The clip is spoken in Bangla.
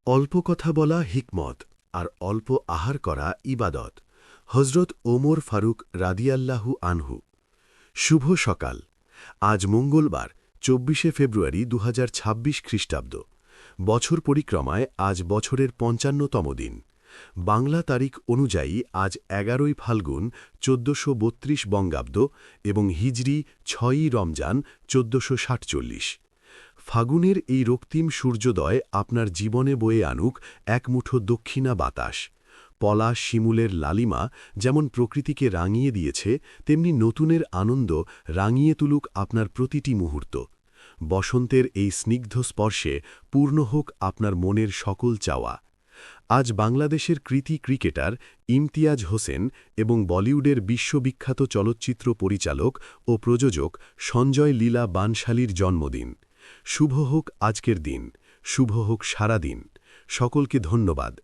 অল্প কথা বলা হিকমত আর অল্প আহার করা ইবাদত। হজরত ওমর ফারুক রাদিয়াল্লাহু আনহু। শুভ সকাল। আজ মঙ্গলবার ২৪শে ফেব্রুয়ারি ২০২৬ খ্রিস্টাব্দ। বছর পরিক্রমায় আজ বছরের ৫৫তম দিন। বাংলা তারিখ অনুযায়ী আজ ১১ই ফাল্গুন ১৪৩২ বঙ্গাব্দ এবং হিজরি ৬ই রমজান ১৪৪৭। ফাগুনের এই রক্তিম সূর্যোদয় আপনার জীবনে বয়ে আনুক এক মুঠো দক্ষিণা বাতাস। পলাশ শিমুলের লালিমা যেমন প্রকৃতিকে রাঙিয়ে দিয়েছে, তেমনি নতুনের আনন্দ রাঙিয়ে তুলুক আপনার প্রতিটি মুহূর্ত। বসন্তের এই স্নিগ্ধ স্পর্শে পূর্ণ হোক আপনার মনের সকল চাওয়া। আজ বাংলাদেশের কৃতি ক্রিকেটার ইমতিয়াজ হোসেন এবং বলিউডের বিশ্ববিখ্যাত চলচ্চিত্র পরিচালক ও প্রযোজক সঞ্জয় লীলা বানশালীর জন্মদিন। শুভ হোক আজকের দিন, শুভ হোক সারা দিন। সকলকে ধন্যবাদ।